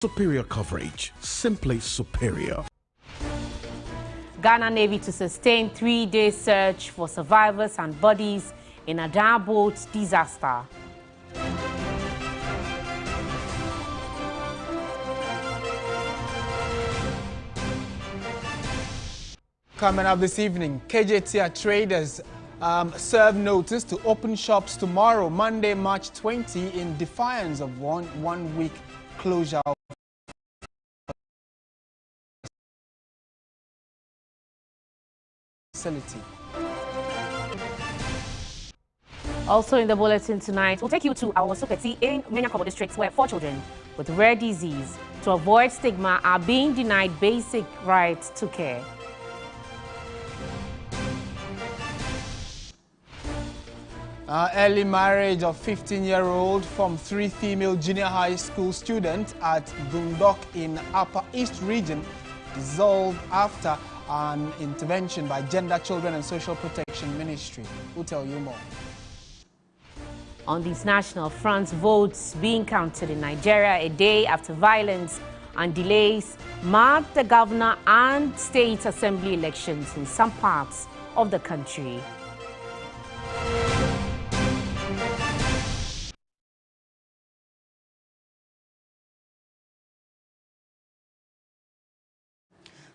Superior coverage, simply superior. Ghana Navy to sustain 3-day search for survivors and bodies in Adan boat disaster. Coming up this evening, KJTR traders serve notice to open shops tomorrow, Monday, March 20, in defiance of one-week closure of facility. Also in the bulletin tonight, we'll take you to our Sopeti in Menyakobo district, where 4 children with rare disease to avoid stigma are being denied basic rights to care. Early marriage of 15-year-old from 3 female junior high school students at Dundok in Upper East Region dissolved after an intervention by Gender, Children and Social Protection Ministry. We'll tell you more. On these national fronts, votes being counted in Nigeria a day after violence and delays marked the governor and state assembly elections in some parts of the country.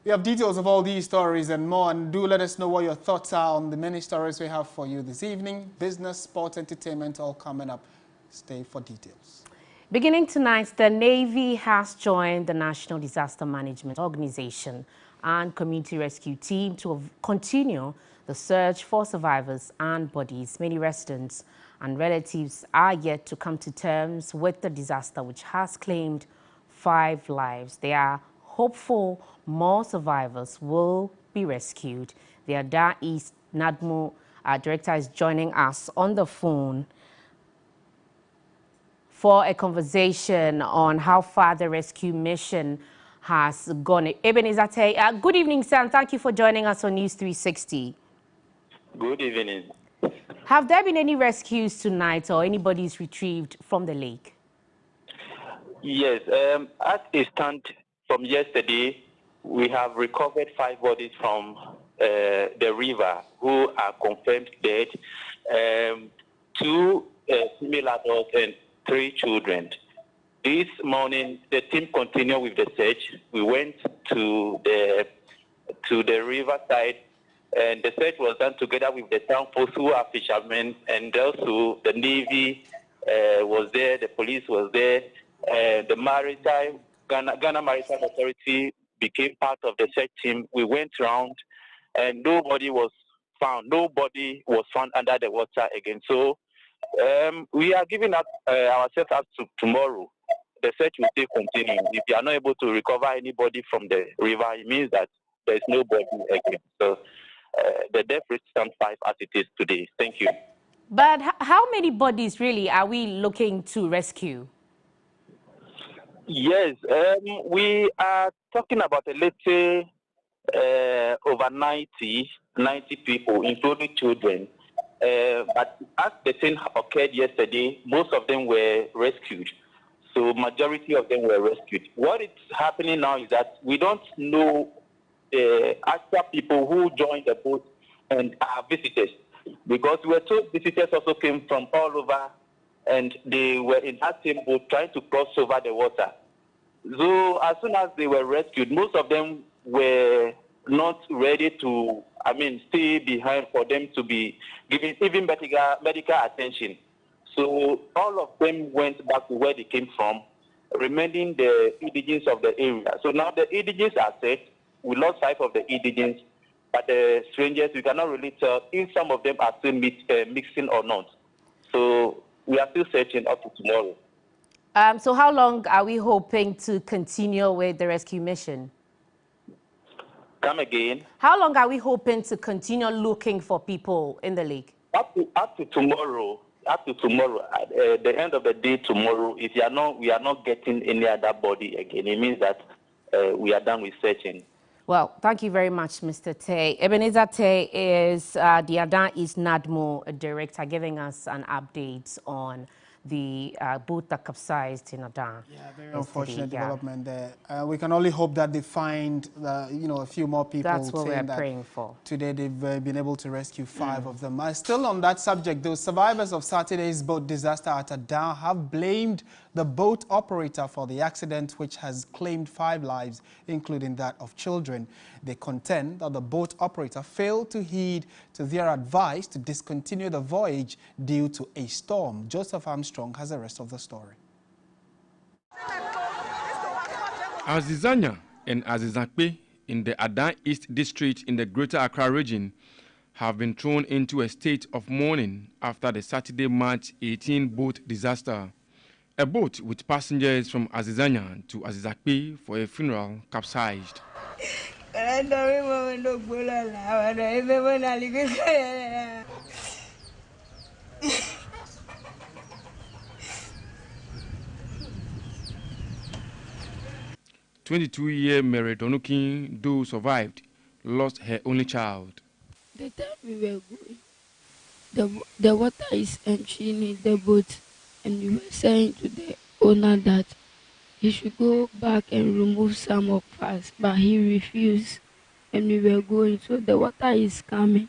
We have details of all these stories and more, and do let us know what your thoughts are on the many stories we have for you this evening. Business, sports, entertainment, all coming up. Stay for details. Beginning tonight, the Navy has joined the National Disaster Management Organization and Community Rescue Team to continue the search for survivors and bodies. Many residents and relatives are yet to come to terms with the disaster, which has claimed 5 lives. They are hopeful more survivors will be rescued. The Adan East NADMO director is joining us on the phone for a conversation on how far the rescue mission has gone. Ebenezer Tay, good evening, sir, and thank you for joining us on News 360. Good evening. Have there been any rescues tonight or anybody's retrieved from the lake? Yes, as it stands from yesterday, we have recovered 5 bodies from the river who are confirmed dead, 2 female adults and 3 children. This morning, the team continued with the search. We went to the riverside, and the search was done together with the town post who are fishermen, and also the Navy was there, the police was there, the Ghana Maritime Authority became part of the search team. We went around and nobody was found. Nobody was found under the water again. So we are giving up ourselves up to tomorrow. The search will still continue. If you are not able to recover anybody from the river, it means that there is nobody again. So the death rate stands 5 as it is today. Thank you. But how many bodies really are we looking to rescue? Yes, we are talking about a little over 90 people, including children. But as the thing occurred yesterday, most of them were rescued. So majority of them were rescued. What is happening now is that we don't know the actual people who joined the boat and are visitors. Because we were told visitors also came from all over and they were in that same boat trying to cross over the water. So as soon as they were rescued, most of them were not ready to, stay behind for them to be given even medical attention. So all of them went back to where they came from, remaining the indigents of the area. So now the indigents are safe. We lost 5 of the indigents, but the strangers, we cannot really tell if some of them are still mixing or not. So we are still searching up to tomorrow. So how long are we hoping to continue with the rescue mission? Come again. How long are we hoping to continue looking for people in the lake? Up to tomorrow. Up to tomorrow. At the end of the day tomorrow, if we are not getting any other body again, it means that we are done with searching. Well, thank you very much, Mr. Tay. Ebenezer Tay is the Adan East NADMO director, giving us an update on the boat that capsized in Adan. Yeah, very unfortunate development there. We can only hope that they find, a few more people. That's what we're praying for. Today they've been able to rescue 5 of them. Still on that subject, those survivors of Saturday's boat disaster at Adan have blamed the boat operator for the accident, which has claimed 5 lives, including that of children. They contend that the boat operator failed to heed to their advice to discontinue the voyage due to a storm. Joseph Armstrong has the rest of the story. Azizanya and Azizakpe in the Adan East District in the Greater Accra region have been thrown into a state of mourning after the Saturday, March 18 boat disaster. A boat with passengers from Azizanya to Azizakpe for a funeral capsized. 22-year Mary Donukin, though survived, lost her only child. The time we were going, the water is entering in the boat, and we were saying to the owner that he should go back and remove some of us, but he refused, and we were going. So the water is coming,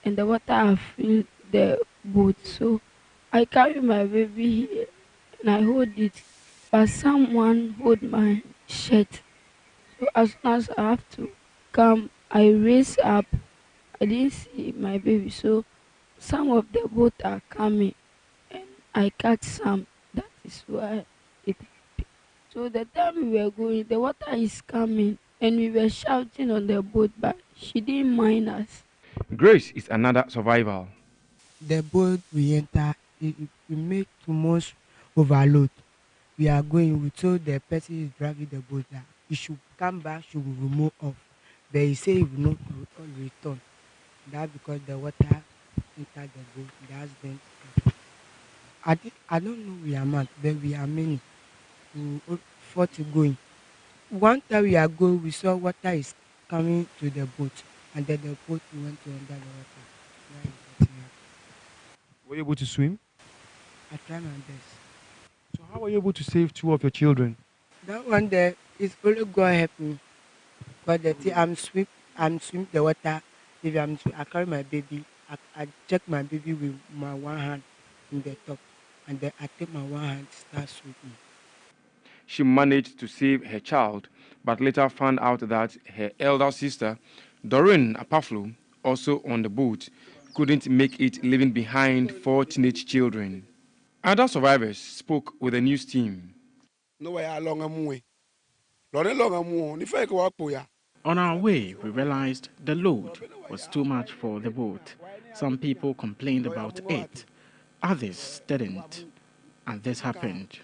and the water has filled the boat. So I carry my baby here, and I hold it, but someone hold my shirt. So as soon as I have to come, I raise up. I didn't see my baby, so some of the boat are coming, and I catch some. That is why it. So the time we were going, the water is coming, and we were shouting on the boat, but she didn't mind us. Grace is another survivor. The boat we enter, we make too much overload. We are going, we told the person is driving the boat that he should come back, she will remove off. But he said he will not return. That's because the water entered the boat. That's been. I don't know we are mad, but we are many. We 40 going. One time we are going, we saw water is coming to the boat, and then the boat went to under the water. Were you able to swim? I tried my best. So how were you able to save 2 of your children? That one there is only God help me. But the thing I'm swim the water. If I carry my baby, I check my baby with my one hand in the top, and then I take my one hand start swimming. She managed to save her child, but later found out that her elder sister, Doreen Apaflu, also on the boat, couldn't make it, leaving behind 4 teenage children. Other survivors spoke with the news team. On our way, we realized the load was too much for the boat. Some people complained about it, others didn't, and this happened.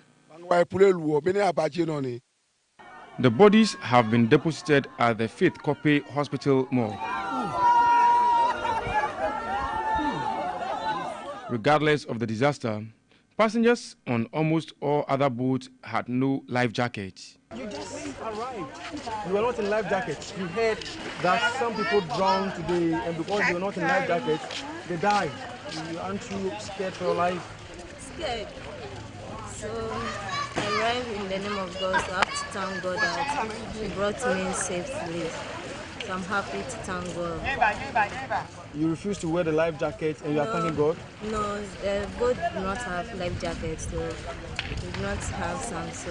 The bodies have been deposited at the Faith Koppe Hospital morgue. Regardless of the disaster, passengers on almost all other boats had no life jackets. You just arrived. You were not in life jackets. You heard that some people drowned today, and because they were not in life jackets, they died. Aren't you scared for your life? Scared. So I arrived in the name of God, so I have to thank God that He brought me in safely. So I'm happy to thank God. You refuse to wear the life jacket and you are thanking God? No, the boat do not have life jackets, so we do not have some, so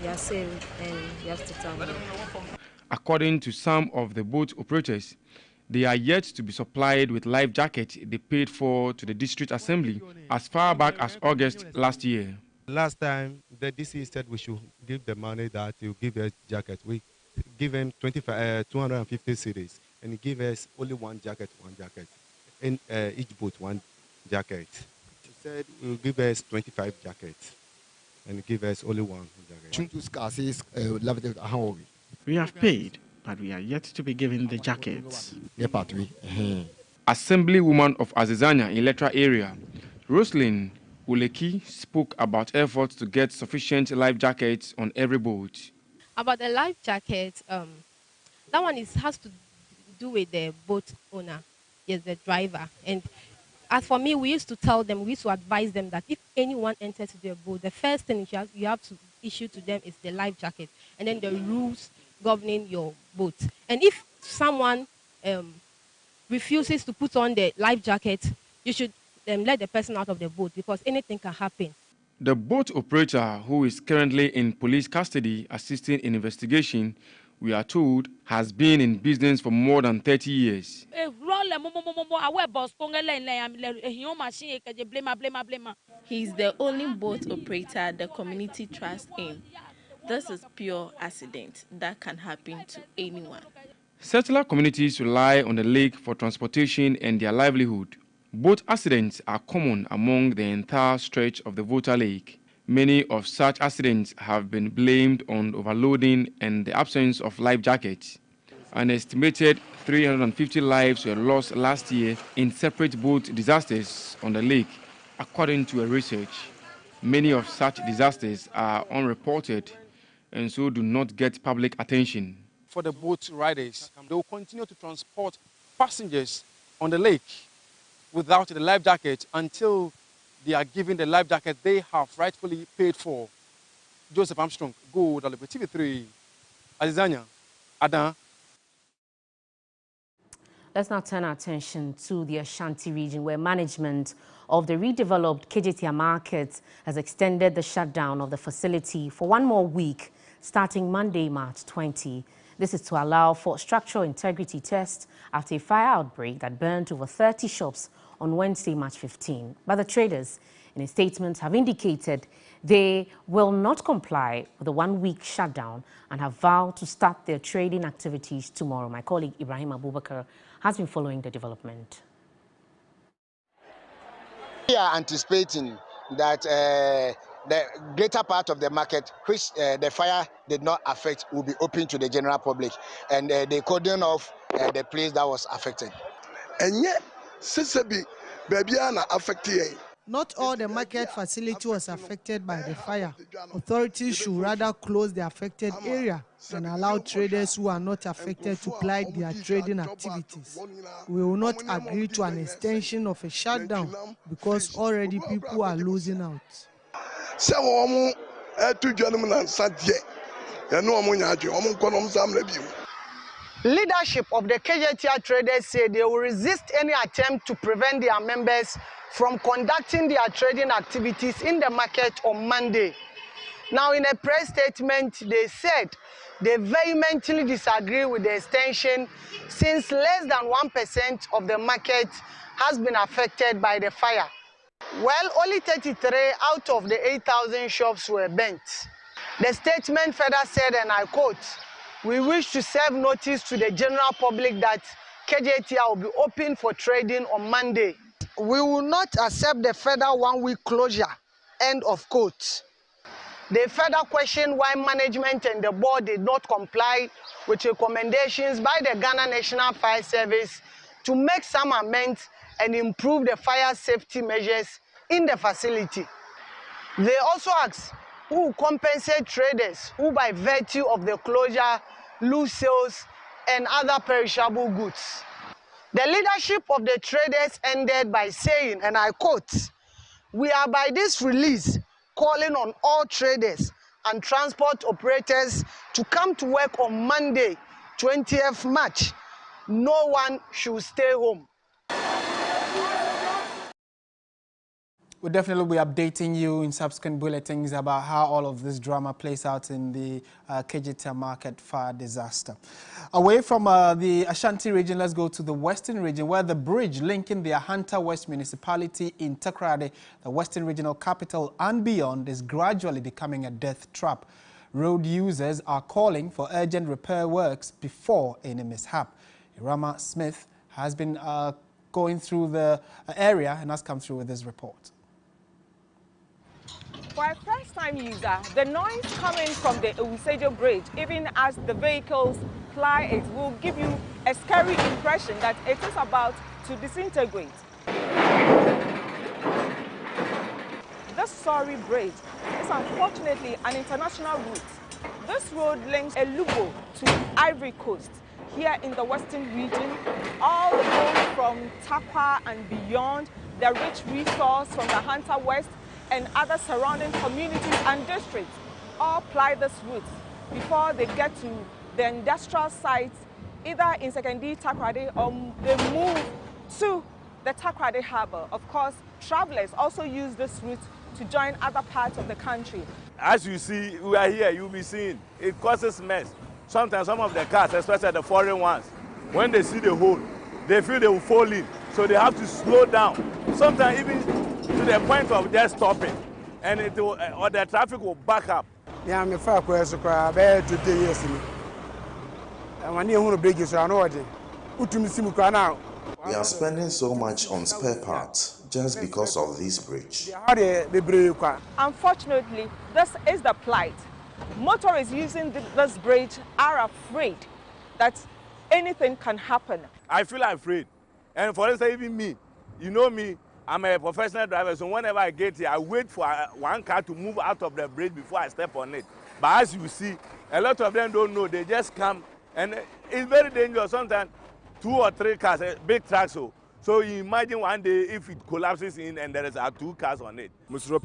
we are safe and we have to thank God. According to some of the boat operators, they are yet to be supplied with life jackets they paid for to the district assembly as far back as August last year. Last time, the DC said we should give the money that you give us jacket. We give him 250 cedis, and he gave us only one jacket. In each boat, one jacket. He said he will give us 25 jackets, and he gave us only one jacket. We have paid, but we are yet to be given the jackets. Assemblywoman of Azizanya in Letra area, Roslyn Uleki, spoke about efforts to get sufficient life jackets on every boat. About the life jacket, that one has to do with the boat owner, yes, the driver. And as for me, we used to tell them, we used to advise them that if anyone enters their boat, the first thing you have to issue to them is the life jacket, and then the rules governing your boat. And if someone refuses to put on the life jacket, you should let the person out of the boat, because anything can happen. The boat operator, who is currently in police custody assisting in investigation, we are told, has been in business for more than 30 years. He's the only boat operator the community trusts in. This is pure accident that can happen to anyone. Settler communities rely on the lake for transportation and their livelihood. Boat accidents are common among the entire stretch of the Volta Lake. Many of such accidents have been blamed on overloading and the absence of life jackets. An estimated 350 lives were lost last year in separate boat disasters on the lake, according to a research. Many of such disasters are unreported and so do not get public attention. For the boat riders, they will continue to transport passengers on the lake without the life jacket until they are given the life jacket they have rightfully paid for. Joseph Armstrong, Go, TV3, Azizanya, Adan. Let's now turn our attention to the Ashanti region, where management of the redeveloped KJTR market has extended the shutdown of the facility for one more week, starting Monday, March 20. This is to allow for structural integrity tests after a fire outbreak that burned over 30 shops on Wednesday, March 15. But the traders, in a statement, have indicated they will not comply with the one-week shutdown and have vowed to start their trading activities tomorrow. My colleague Ibrahim Abubakar has been following the development. We are anticipating that the greater part of the market, which the fire did not affect, will be open to the general public, and they cordon off the place that was affected. And yet, not all the market facility was affected by the fire. Authorities should rather close the affected area and allow traders who are not affected to ply their trading activities. We will not agree to an extension of a shutdown because already people are losing out. Leadership of the KJTR traders say they will resist any attempt to prevent their members from conducting their trading activities in the market on Monday. Now, in a press statement, they said they vehemently disagree with the extension since less than 1% of the market has been affected by the fire. Well, only 33 out of the 8,000 shops were burnt. The statement further said, and I quote, "We wish to serve notice to the general public that KJTR will be open for trading on Monday. We will not accept the further one-week closure," end of quote. They further questioned why management and the board did not comply with recommendations by the Ghana National Fire Service to make some amends and improve the fire safety measures in the facility. They also asked who will compensate traders who, by virtue of the closure, lose sales and other perishable goods. The leadership of the traders ended by saying, and I quote, "We are by this release calling on all traders and transport operators to come to work on Monday, 20th March. No one should stay home." We'll definitely be updating you in subsequent bulletins about how all of this drama plays out in the KJTR market fire disaster. Away from the Ashanti region, let's go to the Western region, where the bridge linking the Ahanta West municipality in Takoradi, the Western regional capital, and beyond is gradually becoming a death trap. Road users are calling for urgent repair works before any mishap. Irama Smith has been going through the area and has come through with this report. For a first-time user, the noise coming from the Owusejo Bridge, even as the vehicles ply it, will give you a scary impression that it is about to disintegrate. This sorry bridge is unfortunately an international route. This road links Elubo to Ivory Coast here in the Western region. All the boats from Tapa and beyond the rich resource from the Hunter West and other surrounding communities and districts all ply this route before they get to the industrial sites, either in Sekondi, Takoradi, or they move to the Takoradi Harbour. Of course, travelers also use this route to join other parts of the country. As you see, we are here, you'll be seeing, it causes mess. Sometimes some of the cars, especially the foreign ones, when they see the hole, they feel they will fall in. So they have to slow down. Sometimes even to the point of just stopping. And it will, or the traffic will back up. Yeah, I'm a far question, but I 2 years. And when you bridges are ordered, now. We are spending so much on spare parts just because of this bridge. Unfortunately, this is the plight. Motorists using this bridge are afraid that anything can happen. I feel afraid. And for instance, even me, you know me, I'm a professional driver, so whenever I get here, I wait for one car to move out of the bridge before I step on it. But as you see, a lot of them don't know. They just come, and it's very dangerous. Sometimes 2 or 3 cars, big trucks. So you imagine one day if it collapses in and there is 2 cars on it.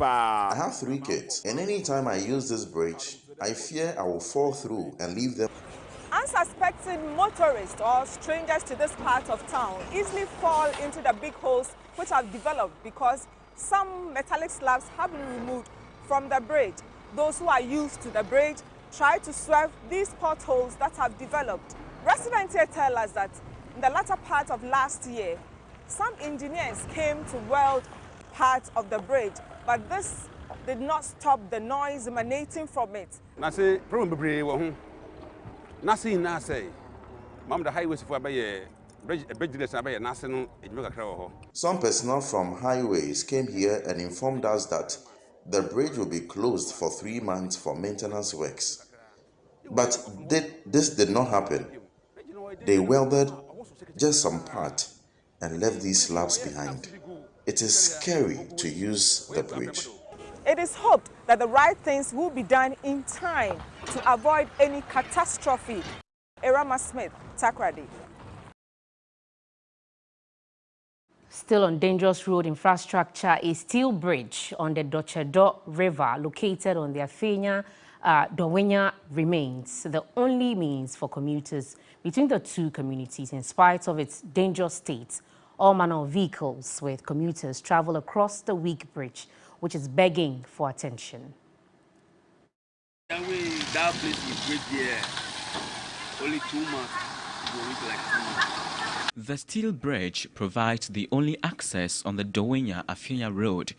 I have 3 kids, and anytime I use this bridge, I fear I will fall through and leave them. Unsuspecting motorists or strangers to this part of town easily fall into the big holes which have developed because some metallic slabs have been removed from the bridge. Those who are used to the bridge try to swerve these potholes that have developed. Residents here tell us that in the latter part of last year, some engineers came to weld part of the bridge, but this did not stop the noise emanating from it. Some personnel from highways came here and informed us that the bridge will be closed for 3 months for maintenance works. But this did not happen. They welded just some part and left these slabs behind. It is scary to use the bridge. It is hoped that the right things will be done in time to avoid any catastrophe. Erama Smith, Takoradi. Still on dangerous road infrastructure, a steel bridge on the Dochedo River located on the Afenya Dowenya remains the only means for commuters between the 2 communities. In spite of its dangerous state, all manner of vehicles with commuters travel across the weak bridge, which is begging for attention. That place we wait there only 2 months. The steel bridge provides the only access on the Dowenya Afenya Road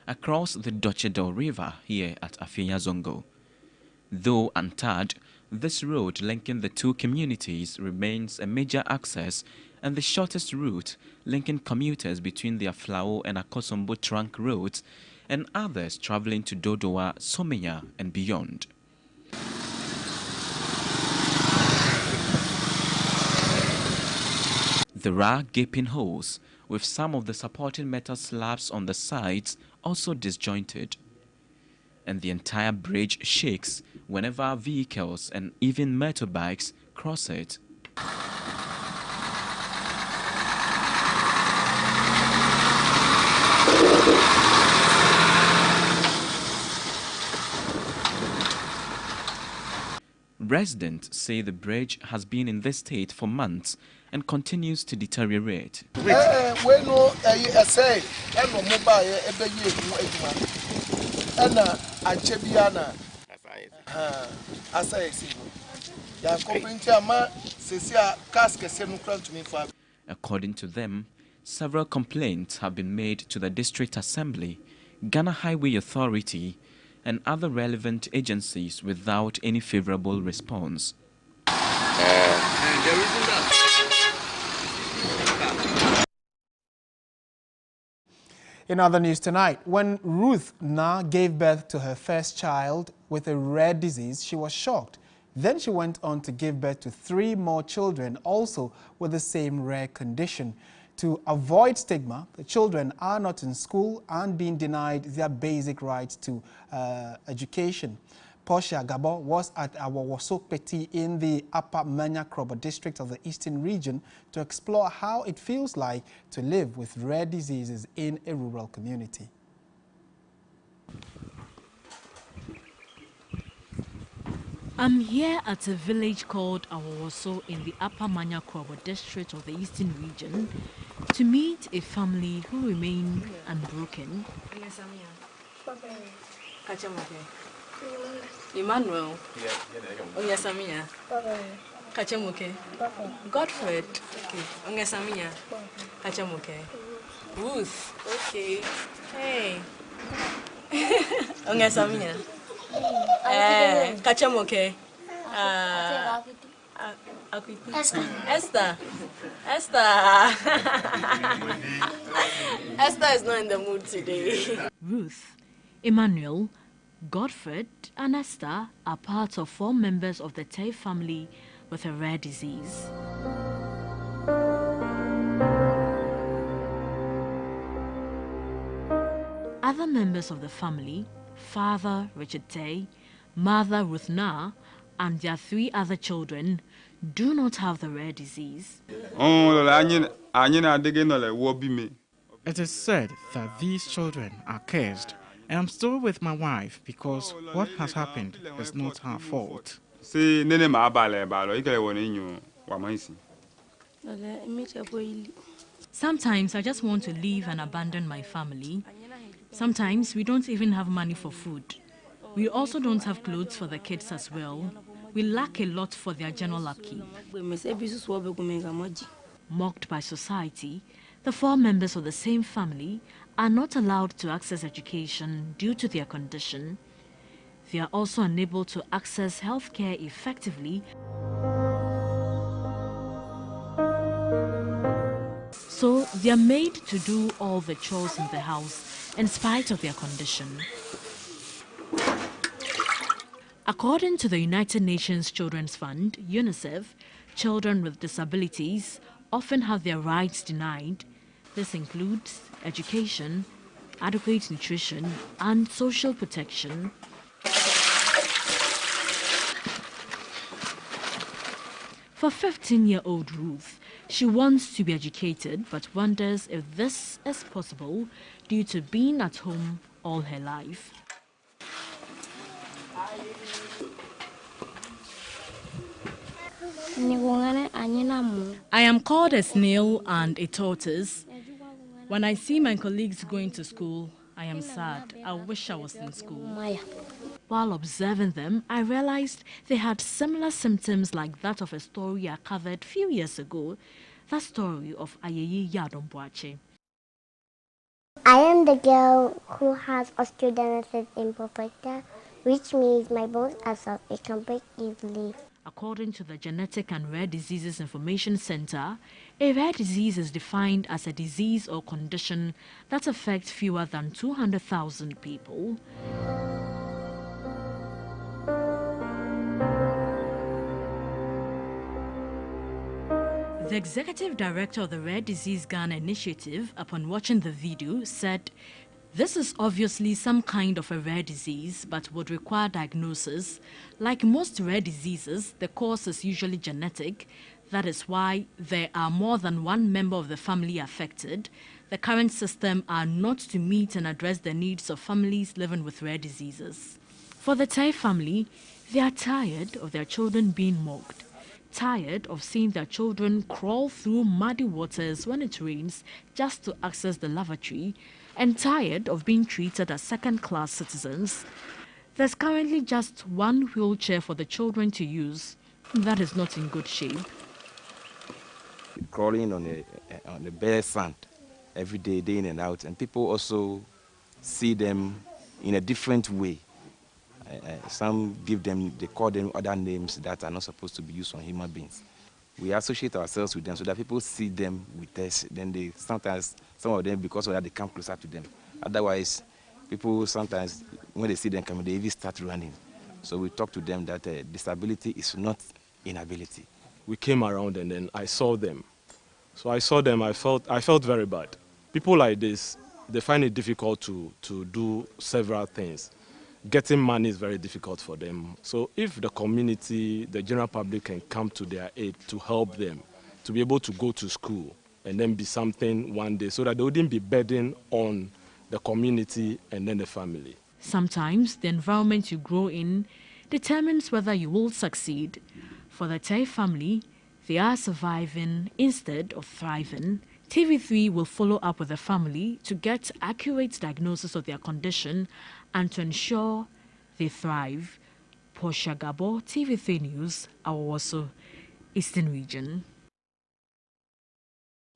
across the Dochedo River here at Afenya Zongo. Though untarred, this road linking the 2 communities remains a major access and the shortest route linking commuters between the Aflao and Akosombo trunk roads and others traveling to Dodowa, Somenya and beyond. There are gaping holes, with some of the supporting metal slabs on the sides also disjointed. And the entire bridge shakes whenever vehicles and even motorbikes cross it. Residents say the bridge has been in this state for months and continues to deteriorate. According to them, several complaints have been made to the District Assembly, Ghana Highway Authority, and other relevant agencies without any favorable response. In other news tonight, when Ruth Na gave birth to her first child with a rare disease, she was shocked. Then she went on to give birth to 3 more children, also with the same rare condition. To avoid stigma, the children are not in school and being denied their basic rights to education. Portia Gabo was at our Wasokpeti in the Upper Manya Krobo district of the Eastern region to explore how it feels like to live with rare diseases in a rural community. I'm here at a village called Awowoso in the Upper Manya Krobo district of the Eastern region to meet a family who remain unbroken. Emmanuel. Onyasamia. Kachemuke. Godfred. Okay. Onyasamia. Kachemuke. Ruth. Okay. Hey. Onyasamia. Kachemuke. Esther. Esther. Esther is not in the mood today. Ruth, Emmanuel, Godfred and Esther are part of 4 members of the Tay family with a rare disease. Other members of the family, Father Richard Tay, Mother Ruth Na, and their 3 other children, do not have the rare disease. It is said that these children are cursed, and I'm still with my wife because what has happened is not her fault. Sometimes I just want to leave and abandon my family. Sometimes we don't even have money for food. We also don't have clothes for the kids as well. We lack a lot for their general upkeep. Mocked by society, the 4 members of the same family are not allowed to access education due to their condition. They are also unable to access healthcare effectively. So they are made to do all the chores in the house in spite of their condition. According to the United Nations Children's Fund, UNICEF, children with disabilities often have their rights denied. This includes education, adequate nutrition, and social protection. For 15-year-old Ruth, she wants to be educated but wonders if this is possible due to being at home all her life. I am called a snail and a tortoise. When I see my colleagues going to school, I am sad. I wish I was in school. While observing them, I realized they had similar symptoms like that of a story I covered a few years ago, the story of Ayeyi Yadomboache. I am the girl who has osteogenesis imperfecta, which means my bones are soft, it can break easily. According to the Genetic and Rare Diseases Information Center, a rare disease is defined as a disease or condition that affects fewer than 200,000 people. The executive director of the Rare Disease Ghana Initiative, upon watching the video, said, "This is obviously some kind of a rare disease, but would require diagnosis. Like most rare diseases, the cause is usually genetic. That is why there are more than one member of the family affected. The current system are not to meet and address the needs of families living with rare diseases." For the Tay family, they are tired of their children being mocked, tired of seeing their children crawl through muddy waters when it rains just to access the lavatory, and tired of being treated as second-class citizens. There's currently just one wheelchair for the children to use. That is not in good shape. Crawling on the bare sand every day, day in and out, and people also see them in a different way. Some they call them other names that are not supposed to be used on human beings. We associate ourselves with them so that people see them with us. Then sometimes, some of them, because of that, they come closer to them. Otherwise, people sometimes, when they see them coming, they even start running. So we talk to them that disability is not inability. We came around and then I saw them. So I saw them, I felt very bad. People like this, they find it difficult to do several things. getting money is very difficult for them. So if the community, the general public can come to their aid to help them to be able to go to school and then be something one day so that they wouldn't be burdened on the community and then the family. Sometimes the environment you grow in determines whether you will succeed. For the Tay family, they are surviving instead of thriving. TV3 will follow up with the family to get accurate diagnosis of their condition and to ensure they thrive. Portia Gabo, TV3 News, Awoso, Eastern Region.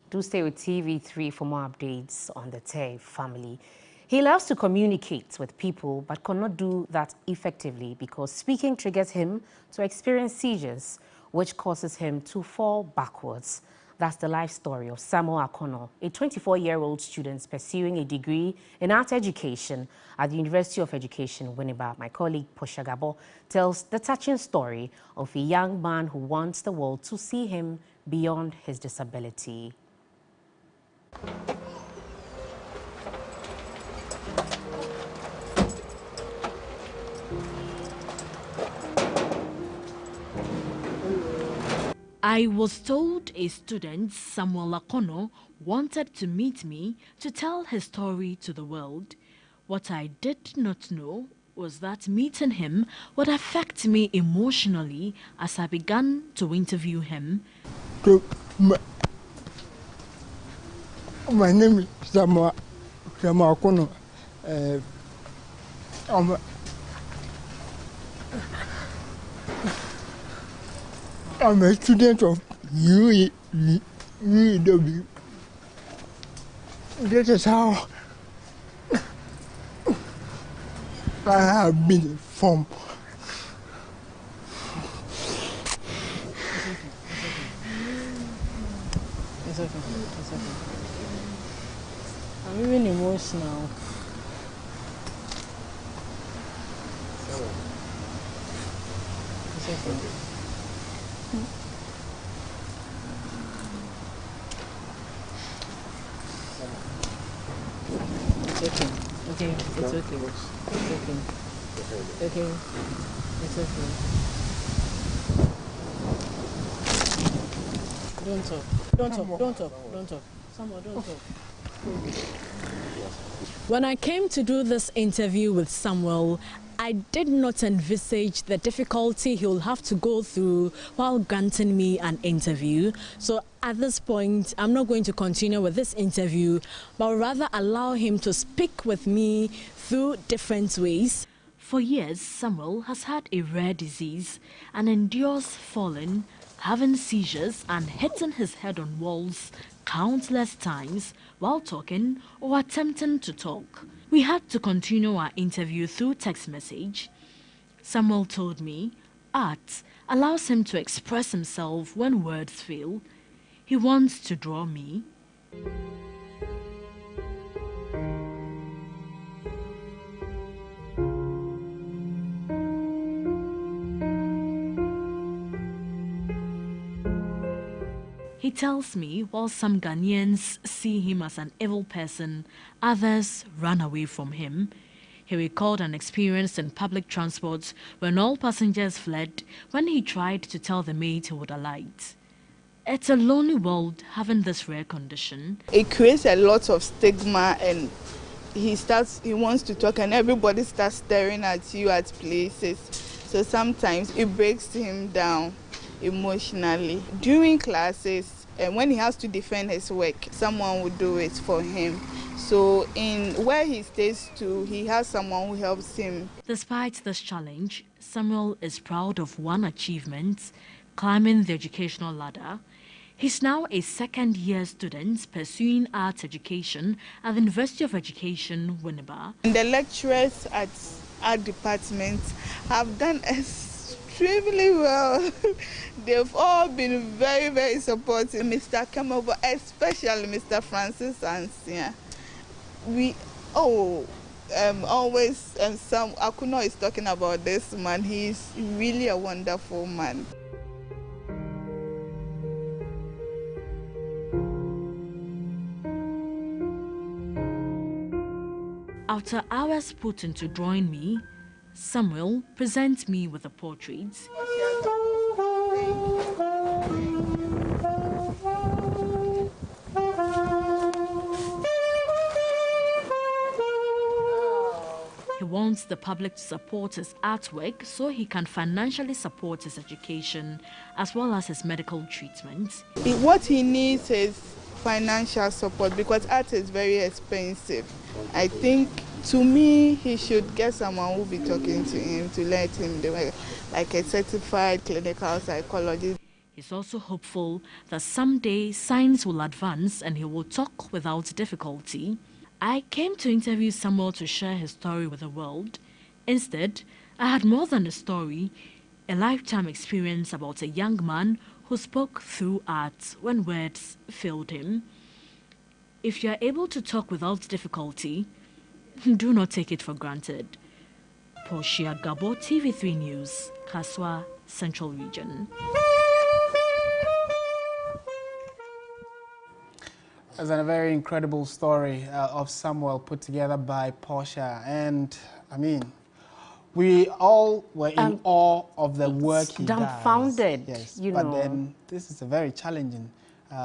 Do stay with TV3 for more updates on the Tay family. He loves to communicate with people but cannot do that effectively because speaking triggers him to experience seizures, which causes him to fall backwards. That's the life story of Samuel Akono, a 24-year-old student pursuing a degree in art education at the University of Education, Winneba. My colleague Portia Gabo tells the touching story of a young man who wants the world to see him beyond his disability. I was told a student, Samuel Akono, wanted to meet me to tell his story to the world. What I did not know was that meeting him would affect me emotionally as I began to interview him. My name is Samuel Akono. I'm a student of UEW. This is how I have been formed. It's okay. It's okay. I'm even emotional. It's okay. Okay. Okay. It's okay. It's okay. Okay. It's okay. Don't talk. Don't talk. Don't talk. Don't talk. Someone, don't talk. When I came to do this interview with Samuel, I did not envisage the difficulty he will have to go through while granting me an interview. So at this point, I'm not going to continue with this interview, but rather allow him to speak with me through different ways. For years, Samuel has had a rare disease and endures falling, having seizures and hitting his head on walls countless times while talking or attempting to talk. We had to continue our interview through text message. Samuel told me art allows him to express himself when words fail. He wants to draw me. He tells me while some Ghanaians see him as an evil person, others run away from him. He recalled an experience in public transport when all passengers fled when he tried to tell the maid he would alight. It's a lonely world having this rare condition. It creates a lot of stigma, and he wants to talk and everybody starts staring at you at places. So sometimes it breaks him down emotionally. During classes, and when he has to defend his work, someone will do it for him. So in where he stays too, he has someone who helps him. Despite this challenge, Samuel is proud of one achievement, climbing the educational ladder. He's now a second-year student pursuing arts education at the University of Education, Winneba. The lecturers at art department have done extremely well. They've all been very, very supportive. Mr. Kamobo, especially Mr. Francis Ansia. Akuno is talking about this man. He's really a wonderful man. After hours put into drawing me, Samuel presents me with a portrait. He wants the public to support his artwork so he can financially support his education as well as his medical treatment. What he needs is financial support because art is very expensive. I think, to me, he should get someone who will be talking to him to let him do it, like a certified clinical psychologist. He's also hopeful that someday science will advance and he will talk without difficulty. I came to interview Samuel to share his story with the world. Instead, I had more than a story, a lifetime experience about a young man who spoke through art when words failed him. If you are able to talk without difficulty, do not take it for granted. Portia Gabo, TV3 News, Kaswa, Central Region. That's a very incredible story of Samuel put together by Portia. And, I mean, we all were in awe of the work he does. Dumbfounded, yes, you but know. then this is a very challenging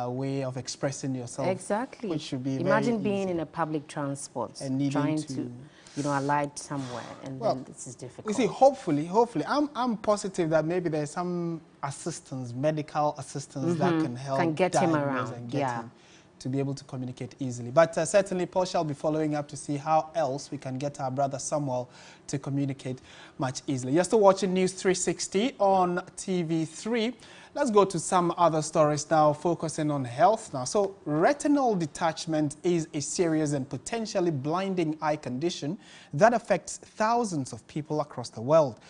way of expressing yourself. Exactly. Which should be Imagine very being easy. in a public transport And trying to, you know, alight somewhere, and then this is difficult. You see, hopefully, I'm positive that maybe there's some assistance, medical assistance that can help. Can get him around, and get him to be able to communicate easily. But certainly, Paul shall be following up to see how else we can get our brother Samuel to communicate much easily. You're still watching News 360 on TV3. Let's go to some other stories now, focusing on health now. So, retinal detachment is a serious and potentially blinding eye condition that affects thousands of people across the world.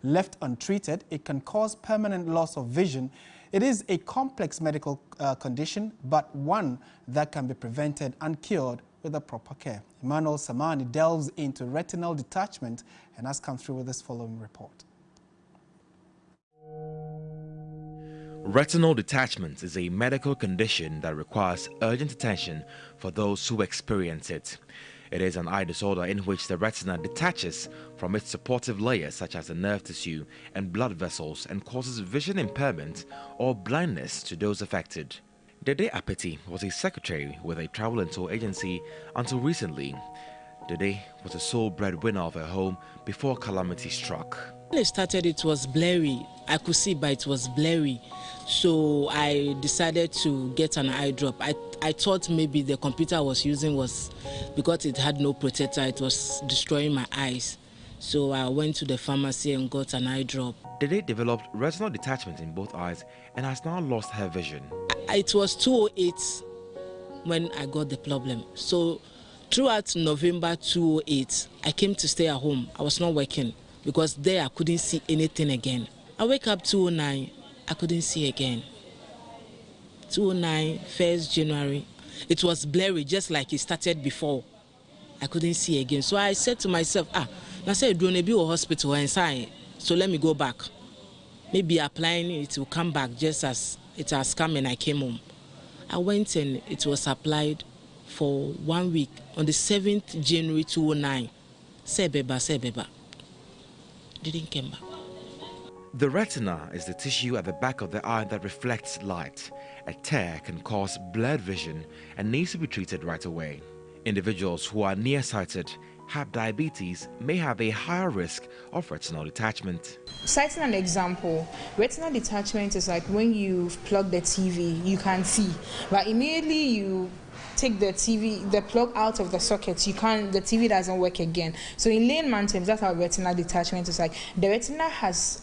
Left untreated, it can cause permanent loss of vision. It is a complex medical condition, but one that can be prevented and cured with the proper care. Emmanuel Samani delves into retinal detachment and has come through with this following report. Retinal detachment is a medical condition that requires urgent attention for those who experience it. It is an eye disorder in which the retina detaches from its supportive layers such as the nerve tissue and blood vessels and causes vision impairment or blindness to those affected. Dede Apeti was a secretary with a travel and tour agency until recently. Dede was the sole breadwinner of her home before calamity struck. When I started, it was blurry. I could see, but it was blurry. So I decided to get an eye drop. I thought maybe the computer I was using was because it had no protector, it was destroying my eyes. So I went to the pharmacy and got an eye drop. Dede developed retinal detachment in both eyes and has now lost her vision. It was 2008 when I got the problem. So throughout November 2008, I came to stay at home. I was not working because there I couldn't see anything again. I wake up 2009, I couldn't see again. 2009, 1st January, it was blurry just like it started before. I couldn't see again. So I said to myself, I said, do not be a hospital inside, so let me go back. Maybe applying it will come back just as it has come and I came home. I went and it was applied for 1 week on the 7th January 2009. Sebeba. Didn't come back. The retina is the tissue at the back of the eye that reflects light. A tear can cause blurred vision and needs to be treated right away. Individuals who are nearsighted, have diabetes, may have a higher risk of retinal detachment. Citing an example, retinal detachment is like when you plug the TV, you can see, but immediately you take the plug out of the socket, the TV doesn't work again. So in layman terms, that's how retinal detachment is like. The retina has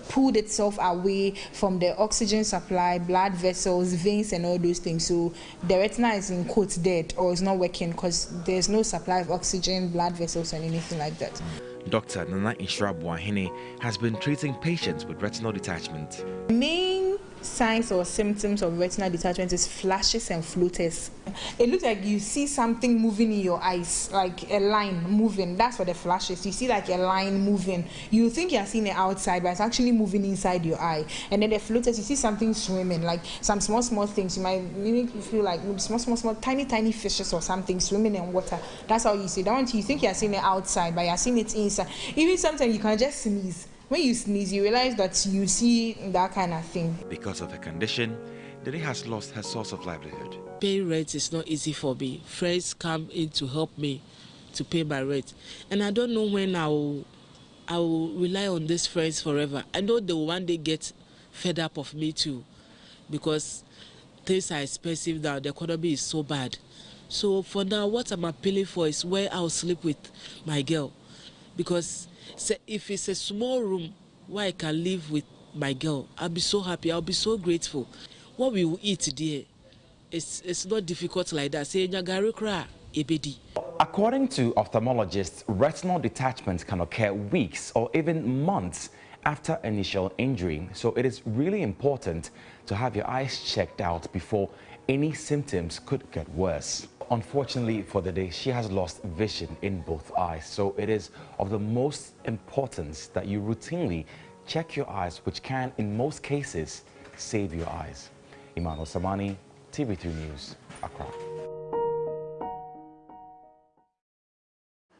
pulled itself away from the oxygen supply, blood vessels, veins, and all those things. So the retina is in quotes dead or is not working because there's no supply of oxygen, blood vessels, and anything like that. Dr. Nana Inshra Buahine has been treating patients with retinal detachment. Main signs or symptoms of retinal detachment is flashes and floaters. It looks like you see something moving in your eyes, like a line moving. That's what the flash is. You see like a line moving. You think you're seeing it outside, but it's actually moving inside your eye. And then the floaters, you see something swimming, like some small things. You might make you feel like small, tiny fishes or something swimming in water. That's how you see that one. You think you're seeing it outside, but you're seeing it inside. Even sometimes you can just sneeze. When you sneeze, you realize that you see that kind of thing. Because of her condition, Dede has lost her source of livelihood. Paying rent is not easy for me. Friends come in to help me to pay my rent. And I don't know when I will rely on these friends forever. I know they will one day get fed up of me too, because things are expensive now. The economy is so bad. So for now, what I'm appealing for is where I'll sleep with my girl. Because if it's a small room where I can live with my girl, I'll be so happy, I'll be so grateful. What we will eat there, it's not difficult like that. Say, according to ophthalmologists, retinal detachment can occur weeks or even months after initial injury. So it is really important to have your eyes checked out before any symptoms could get worse. Unfortunately for Dede, she has lost vision in both eyes. So it is of the most importance that you routinely check your eyes, which can, in most cases, save your eyes. Emmanuel Samani, TV3 News, Accra.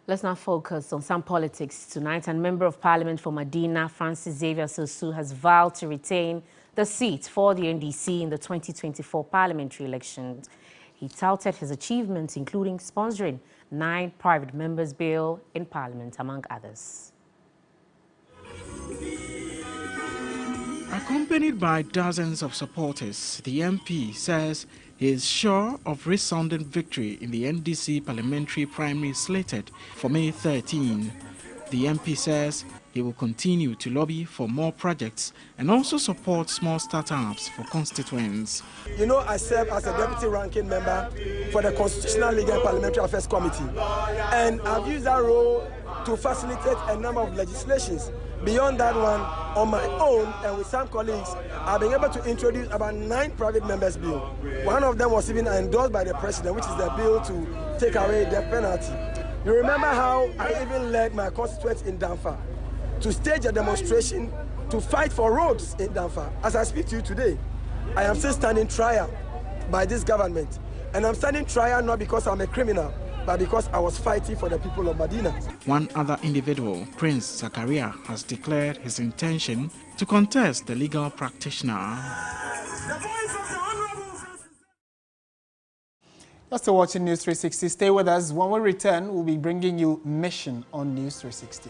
Let's now focus on some politics tonight. And Member of Parliament for Medina, Francis Xavier Sosu, has vowed to retain the seat for the NDC in the 2024 parliamentary elections. He touted his achievements, including sponsoring 9 private members' bill in Parliament, among others. Accompanied by dozens of supporters, the MP says he is sure of resounding victory in the NDC parliamentary primary slated for May 13. The MP says he will continue to lobby for more projects and also support small startups for constituents. You know, I serve as a deputy ranking member for the Constitutional Legal and Parliamentary Affairs Committee, and I've used that role to facilitate a number of legislations. Beyond that one, on my own and with some colleagues, I've been able to introduce about 9 private members' bills. One of them was even endorsed by the president, which is the bill to take away death penalty. You remember how I even led my constituents in Damfa to stage a demonstration to fight for roads in Damfa. As I speak to you today, I am still standing trial by this government. And I'm standing trial not because I'm a criminal, but because I was fighting for the people of Medina. One other individual, Prince Zakaria, has declared his intention to contest the legal practitioner. You're still watching News 360. Stay with us. When we return, we'll be bringing you Mission on News 360.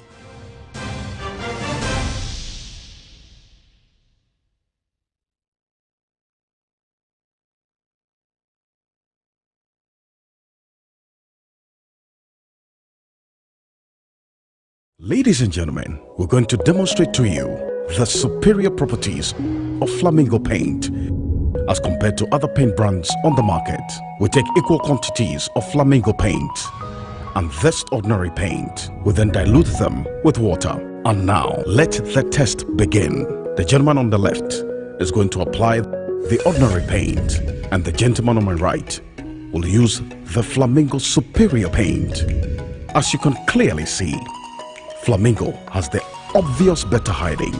Ladies and gentlemen, we're going to demonstrate to you the superior properties of Flamingo paint. As compared to other paint brands on the market, we take equal quantities of Flamingo paint and this ordinary paint. We then dilute them with water. And now, let the test begin. The gentleman on the left is going to apply the ordinary paint, and the gentleman on my right will use the Flamingo superior paint. As you can clearly see, Flamingo has the obvious better hiding.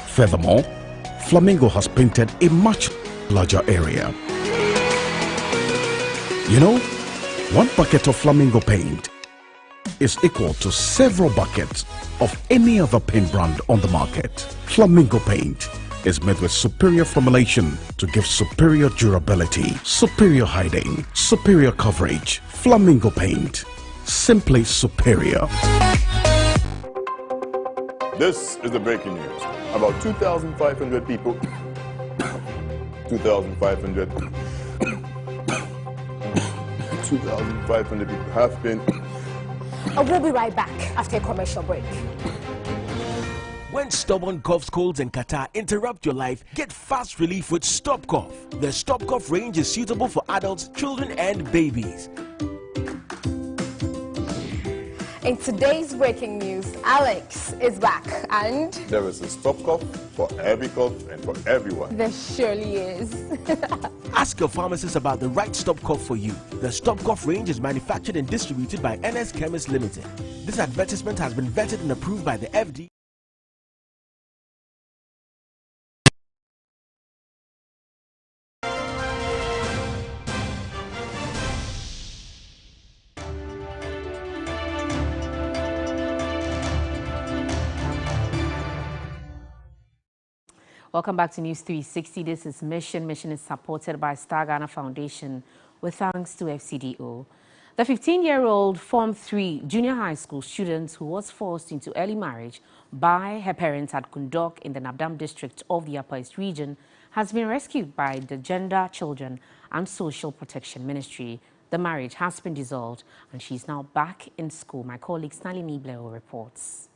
Furthermore, Flamingo has painted a much larger area. You know, 1 bucket of Flamingo paint is equal to several buckets of any other paint brand on the market. Flamingo paint is made with superior formulation to give superior durability, superior hiding, superior coverage. Flamingo paint, simply superior. This is the breaking news. About 2,500 people 2,500 people have been. We'll be right back after a commercial break. When stubborn coughs, colds, and catarrh interrupt your life, get fast relief with Stop Cough. The Stop Cough range is suitable for adults, children, and babies. In today's breaking news, Alex is back and... There is a stop cough for every cough and for everyone. There surely is. Ask your pharmacist about the right stop cough for you. The Stop Cough range is manufactured and distributed by NS Chemist Limited. This advertisement has been vetted and approved by the FDA. Welcome back to News 360. This is Mission. Mission is supported by Star Ghana Foundation with thanks to FCDO. The 15-year-old Form 3 junior high school student who was forced into early marriage by her parents at Gundok in the Nabdam district of the Upper East region has been rescued by the Gender, Children and Social Protection Ministry. The marriage has been dissolved and she's now back in school. My colleague Stanley Nibleo reports.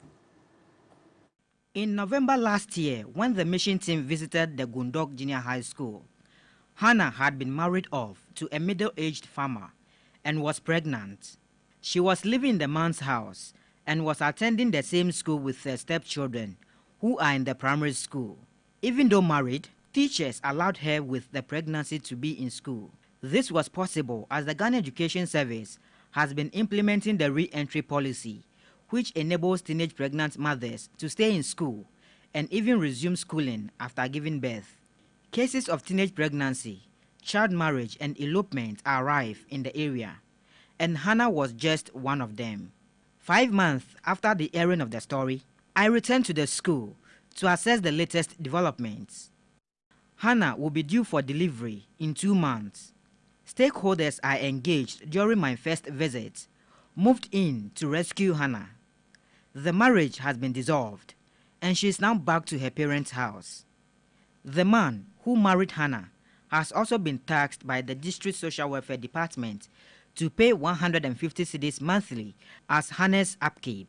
In November last year, when the mission team visited the Gundok Junior High School, Hannah had been married off to a middle-aged farmer and was pregnant. She was living in the man's house and was attending the same school with her stepchildren, who are in the primary school. Even though married, teachers allowed her with the pregnancy to be in school. This was possible as the Ghana Education Service has been implementing the re-entry policy, which enables teenage pregnant mothers to stay in school and even resume schooling after giving birth. Cases of teenage pregnancy, child marriage and elopement are rife in the area, and Hannah was just one of them. 5 months after the airing of the story, I returned to the school to assess the latest developments. Hannah will be due for delivery in 2 months. Stakeholders I engaged during my first visit moved in to rescue Hannah. The marriage has been dissolved and she is now back to her parents' house. The man who married Hannah has also been taxed by the District Social Welfare Department to pay 150 cedis monthly as Hannah's upkeep,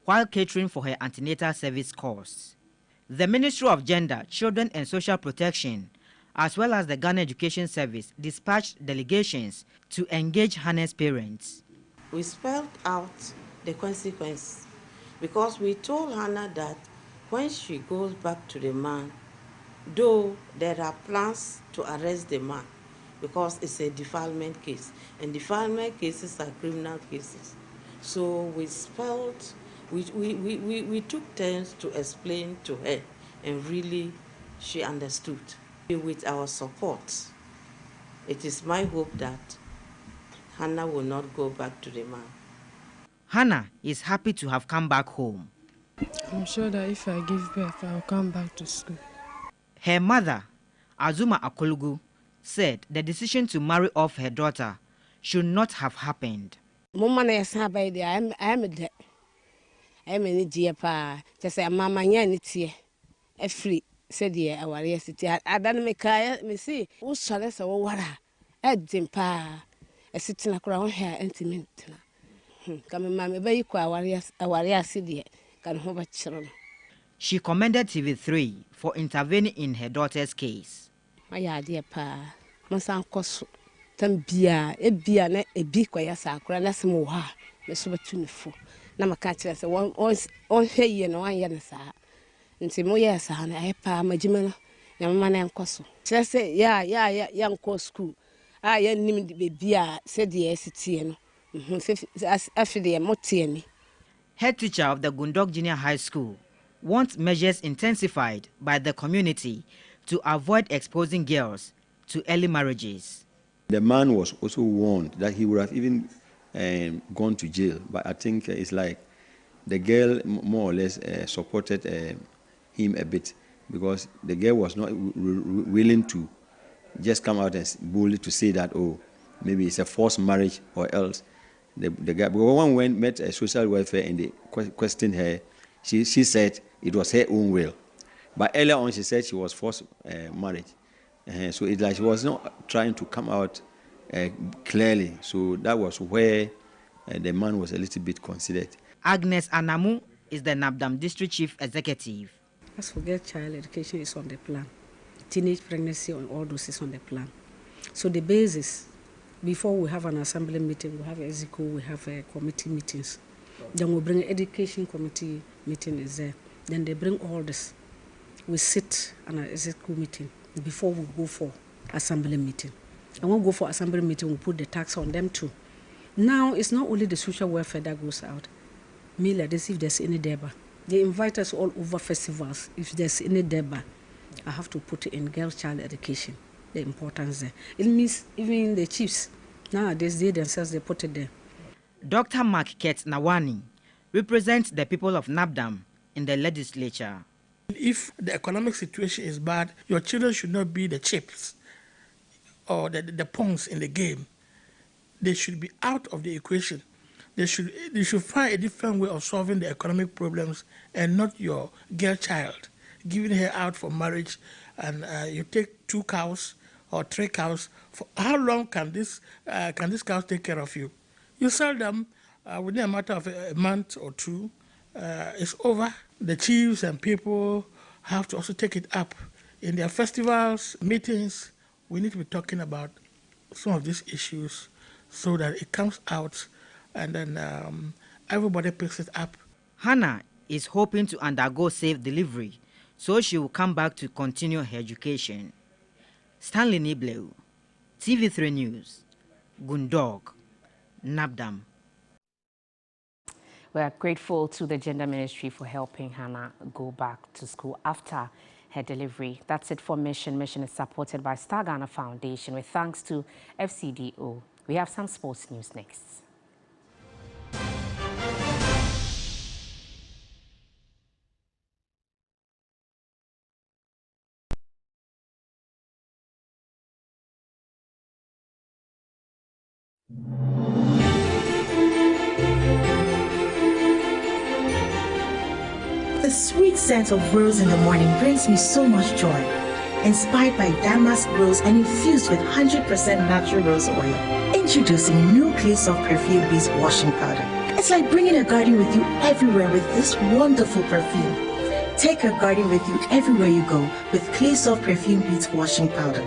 while catering for her antenatal service costs. The Ministry of Gender, Children and Social Protection, as well as the Ghana Education Service, dispatched delegations to engage Hannah's parents. We spelled out the consequence because we told Hannah that when she goes back to the man, though there are plans to arrest the man because it's a defilement case, and defilement cases are criminal cases. So we spelled, we took turns to explain to her, and really she understood. With our support, it is my hope that Hannah will not go back to the man. Hannah is happy to have come back home. I'm sure that if I give birth, I'll come back to school. Her mother, Azuma Akolugu, said the decision to marry off her daughter should not have happened. I am a dear pa, just a mamma yanity, a free, said ye, our city. I don't make me see, who shall us or what? Ed pa, a sitting a crown hair intimate. Come, mamma, very quiet, a warrior city, can have a children. She commended TV3 for intervening in her daughter's case. My dear pa, my son cost Tambia, a beer, a big quiet sacra, that's more, Miss Watunifo. Nama catch us on hey and 1 year, sir. And say, mo yes, I pa, my Jimena, young man and cosso. Just say, yeah, young course school. I am named the beer, said the SCTN. After the Motiani. Head teacher of the Gundok Junior High School wants measures intensified by the community to avoid exposing girls to early marriages. The man was also warned that he would have even gone to jail, but I think it's like the girl more or less supported him a bit, because the girl was not willing to just come out and boldly to say that, oh, maybe it's a forced marriage, or else the guy, because one went met a social welfare and they questioned her, she said it was her own will, but earlier on she said she was forced marriage, so it's like she was not trying to come out clearly, so that was where the man was a little bit considered. Agnes Anamu is the Nabdam District Chief Executive. As for girl child education is on the plan. Teenage pregnancy and all those is on the plan. So the basis, before we have an assembly meeting, we have a EXICO, we have committee meetings. Then we bring education committee meeting is there. Then they bring all this. We sit on an executive meeting before we go for assembly meeting. And when we go for assembly meeting, we put the tax on them too. Now, it's not only the social welfare that goes out. Me, like this, if there's any deba. They invite us all over festivals. If there's any deba, I have to put it in girl child education, the importance there. It means even the chiefs, nowadays, they themselves, they put it there. Dr. Mark Ket Nawani represents the people of Nabdam in the legislature. If the economic situation is bad, your children should not be the chips or the pawns in the game. They should be out of the equation. They should find a different way of solving the economic problems and not your girl child, giving her out for marriage, and you take 2 cows or 3 cows. For how long can these cows take care of you? You sell them within a matter of a month or 2. It's over. The chiefs and people have to also take it up in their festivals, meetings. We need to be talking about some of these issues so that it comes out and then everybody picks it up. Hannah is hoping to undergo safe delivery, so she will come back to continue her education. Stanley Nibleu, TV3 News, Gundog, Nabdam. We are grateful to the Gender Ministry for helping Hannah go back to school after her delivery. That's it for Mission. Mission is supported by Star Ghana Foundation with thanks to FCDO. We have some sports news next. The sweet scent of rose in the morning brings me so much joy. Inspired by damask rose and infused with 100% natural rose oil. Introducing new Clay Soft Perfume Beads Washing Powder. It's like bringing a garden with you everywhere with this wonderful perfume. Take a garden with you everywhere you go with Clay Soft Perfume Beads Washing Powder.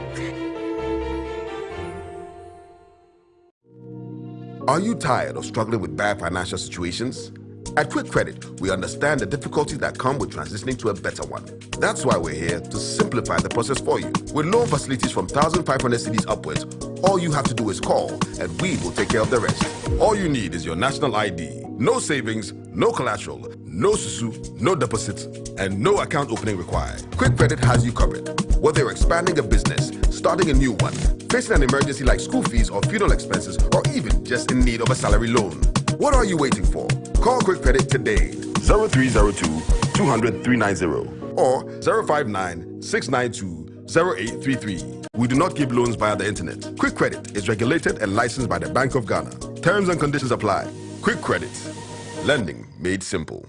Are you tired of struggling with bad financial situations? At Quick Credit, we understand the difficulties that come with transitioning to a better one. That's why we're here to simplify the process for you. With loan facilities from 1,500 cedis upwards, all you have to do is call and we will take care of the rest. All you need is your national ID. No savings, no collateral, no susu, no deposits, and no account opening required. Quick Credit has you covered. Whether you're expanding a business, starting a new one, facing an emergency like school fees or funeral expenses, or even just in need of a salary loan. What are you waiting for? Call Quick Credit today. 0302 200 390 or 059 692 0833. We do not give loans via the internet. Quick Credit is regulated and licensed by the Bank of Ghana. Terms and conditions apply. Quick Credit. Lending made simple.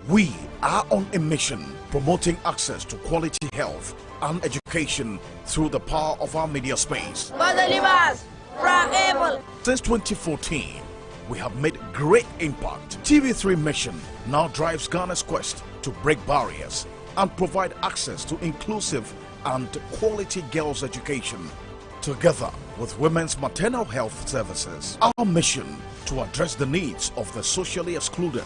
We are on a mission promoting access to quality health and education through the power of our media space. Since 2014, we have made great impact. TV3 Mission now drives Ghana's quest to break barriers and provide access to inclusive and quality girls' education, together with women's maternal health services. Our mission to address the needs of the socially excluded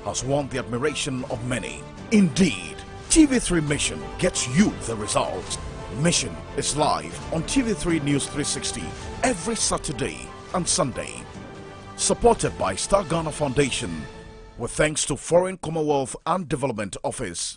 has won the admiration of many. Indeed, TV3 Mission gets you the results. Mission is live on TV3 News 360 every Saturday and Sunday. Supported by Star Ghana Foundation, with thanks to Foreign Commonwealth and Development Office.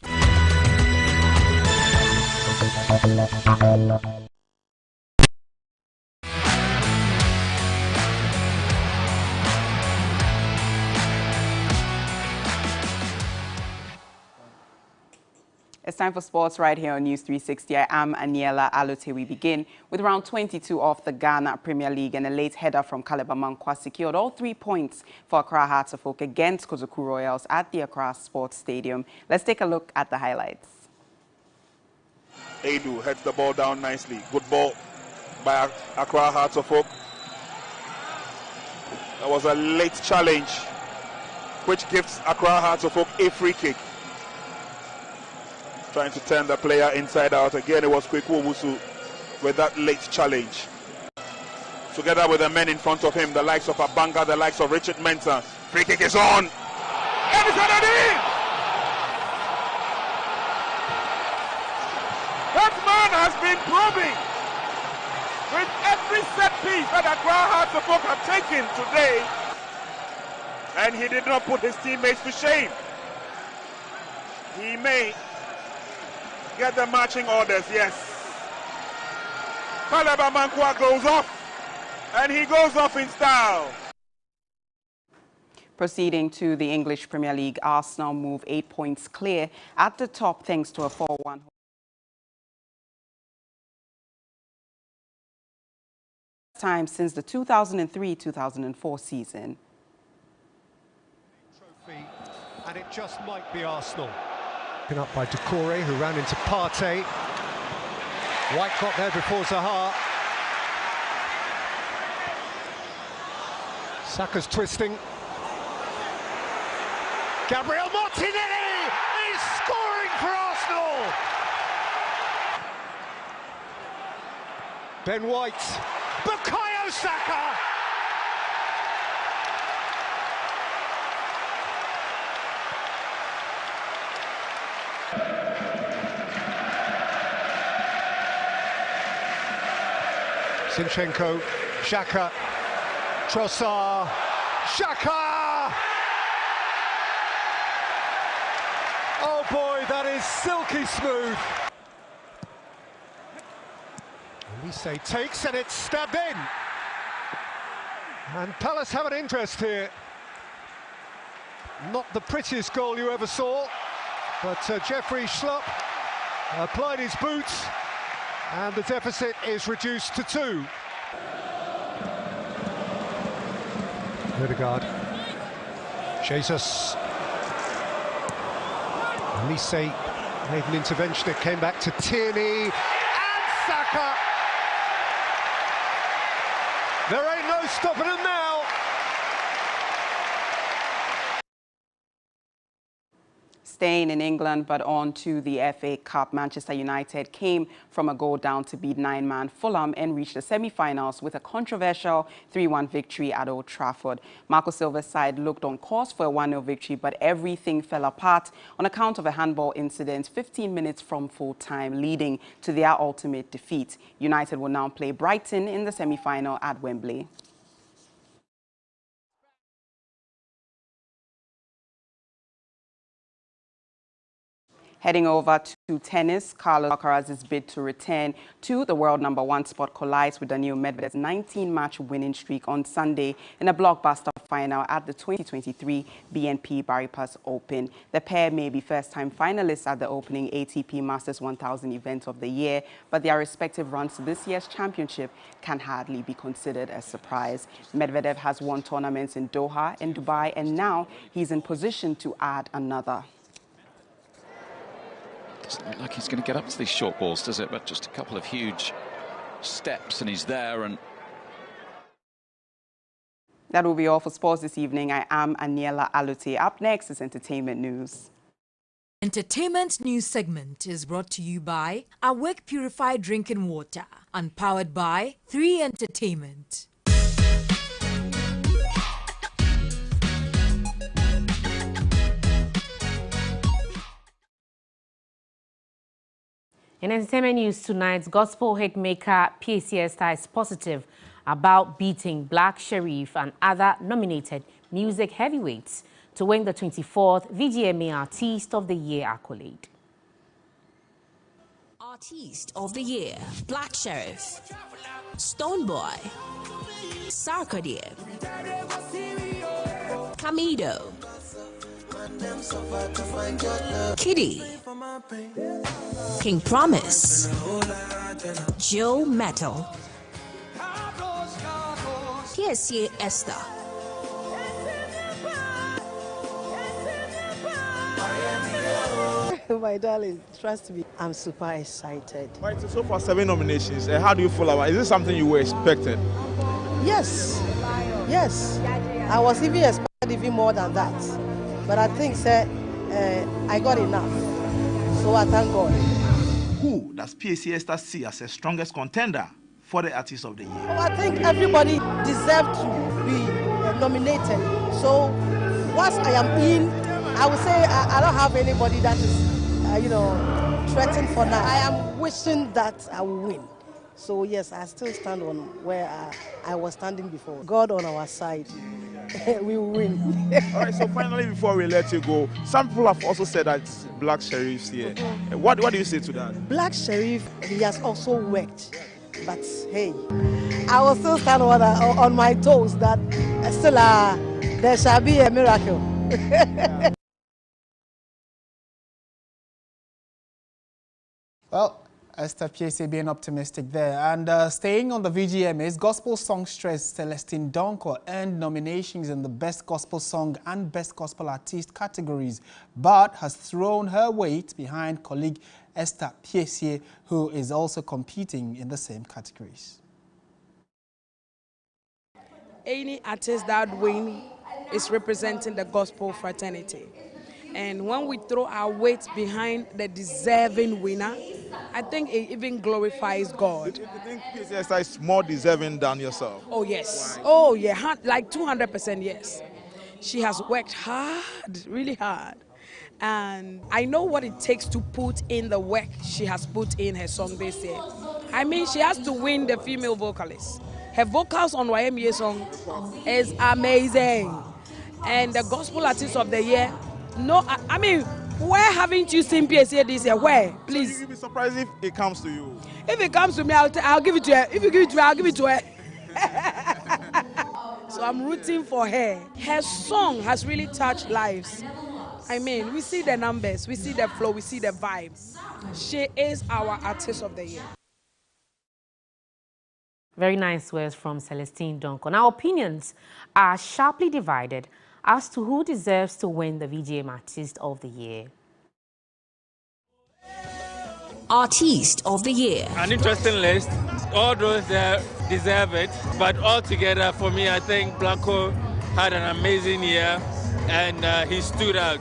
It's time for sports right here on News 360. I am Aniela Alote. We begin with round 22 of the Ghana Premier League, and a late header from Caleb Amankwa secured all 3 points for Accra Hearts of Oak against Kozoku Royals at the Accra Sports Stadium. Let's take a look at the highlights. Adu heads the ball down nicely. Good ball by Accra Hearts of Oak. That was a late challenge, which gives Accra Hearts of Oak a free kick. Trying to turn the player inside out. Again, it was Kweku Owusu with that late challenge. Together with the men in front of him, the likes of Abanga, the likes of Richard Mensah. Free kick is on. And he's headed in! That man has been proving with every set piece that Accra Hearts of Oak have taken today, and he did not put his teammates to shame. He may get the marching orders, yes. Caleb Amankwa goes off, and he goes off in style. Proceeding to the English Premier League, Arsenal move 8 points clear at the top thanks to a 4-1 time since the 2003-2004 season. Trophy, and it just might be Arsenal. Taken up by Doucouré, who ran into Partey. White got there before Zaha. Saka's twisting. Gabriel Martinelli is scoring for Arsenal! Ben White. Bukayo Saka! Zinchenko, Xhaka, Trossard, Xhaka! Oh boy, that is silky smooth. Olise takes and it's stabbed in. And Palace have an interest here. Not the prettiest goal you ever saw, but Jeffrey Schlupp applied his boots and the deficit is reduced to 2. Odegaard. Jesus. Olise made an intervention, it came back to Tierney and Saka. There ain't no stopping him now. Staying in England, but on to the FA Cup. Manchester United came from a goal down to beat 9-man Fulham and reached the semi-finals with a controversial 3-1 victory at Old Trafford. Marco Silva's side looked on course for a 1-0 victory, but everything fell apart on account of a handball incident 15 minutes from full-time, leading to their ultimate defeat. United will now play Brighton in the semi-final at Wembley. Heading over to tennis, Carlos Alcaraz's bid to return to the world #1 spot collides with Daniil Medvedev's 19-match winning streak on Sunday in a blockbuster final at the 2023 BNP Paribas Open. The pair may be first-time finalists at the opening ATP Masters 1000 event of the year, but their respective runs to this year's championship can hardly be considered a surprise. Medvedev has won tournaments in Doha and Dubai, and now he's in position to add another. Doesn't look like he's going to get up to these short balls, does it? But just a couple of huge steps and he's there. And that will be all for sports this evening. I am Aniela Alute. Up next is entertainment news. Entertainment news segment is brought to you by Awake Purified Drinking Water and powered by 3 Entertainment. In entertainment news tonight, gospel hitmaker PAC Esther is positive about beating Black Sherif and other nominated music heavyweights to win the 24th VGMA Artist of the Year accolade. Artist of the Year, Black Sherif, Stonebwoy, Sarkodie, Camido, Kitty, King Promise, Joe Metal, PAC Esther. My darling, trust me, I'm super excited. Right, so far 7 nominations. How do you feel about it? Is this something you were expected? Yes, yes. I was even expected even more than that. But I think, sir, I got enough. So I thank God. Who does PAC Esther see as the strongest contender for the Artist of the Year? Oh, I think everybody deserves to be nominated. So once I am in, I would say I don't have anybody that is, threatened for now. I am wishing that I will win. So yes, I still stand on where I was standing before. God on our side. We will win. All right, so finally, before we let you go, some people have also said that Black Sheriff's here. What do you say to that? Black Sheriff, he has also worked. But hey, I will still stand on my toes that still there shall be a miracle. Well, Esther PSA being optimistic there. And staying on the VGMAs, Gospel Songstress Celestine Donkor earned nominations in the Best Gospel Song and Best Gospel Artist categories, but has thrown her weight behind colleague Esther PSA, who is also competing in the same categories. Any artist that wins is representing the gospel fraternity. And when we throw our weight behind the deserving winner, I think it even glorifies God. Do you think PSA is more deserving than yourself? Oh, yes. Why? Oh, yeah. Like 200% yes. She has worked hard, really hard. And I know what it takes to put in the work she has put in her song this year. I mean, she has to win the female vocalist. Her vocals on YMEA song is amazing. And the Gospel Artist of the Year, no, I mean, where haven't you seen PSA this year? Where? Please. So you'll be surprised if it comes to you. If it comes to me, I'll give it to her. If you give it to me, I'll give it to her. So I'm rooting for her. Her song has really touched lives. I mean, we see the numbers, we see the flow, we see the vibes. She is our Artist of the Year. Very nice words from Celestine Donkor. Now, opinions are sharply divided as to who deserves to win the VGM Artist of the Year. Artist of the Year. An interesting list. All those there deserve it. But altogether, for me, I think Blanco had an amazing year and he stood out.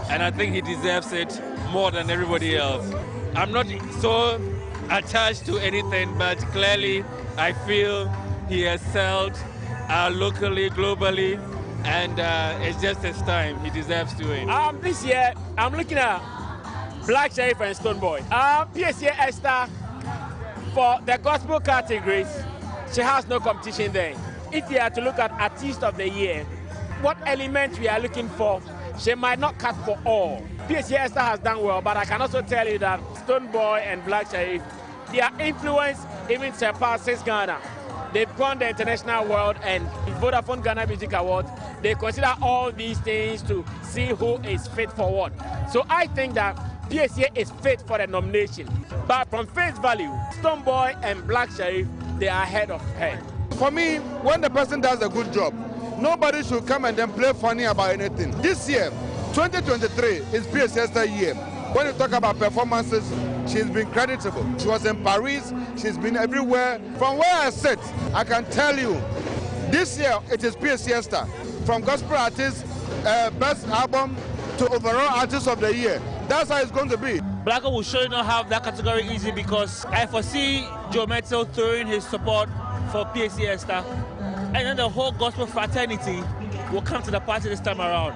And I think he deserves it more than everybody else. I'm not so attached to anything, but clearly I feel he excelled locally, globally, and it's just his time. He deserves to win. This year, I'm looking at Black Sheriff and Stonebwoy. PSA Esther, for the gospel categories, she has no competition there. If you are to look at Artist of the Year, what element we are looking for, she might not cut for all. PSA Esther has done well, but I can also tell you that Stonebwoy and Black Sheriff, their influence even surpasses Ghana. They've gone the international world and Vodafone Ghana Music Awards. They consider all these things to see who is fit for what. So I think that PSA is fit for the nomination. But from face value, Stonebwoy and Black Sheriff, they are ahead of her. For me, when the person does a good job, nobody should come and then play funny about anything. This year, 2023, is PSA Esther's year. When you talk about performances, she's been creditable. She was in Paris, she's been everywhere. From where I sit, I can tell you, this year it is PSA Esther. From gospel artist, best album to overall artist of the year. That's how it's going to be. Blanco will surely not have that category easy because I foresee Joe Metal throwing his support for PSA Esther. And then the whole gospel fraternity will come to the party this time around.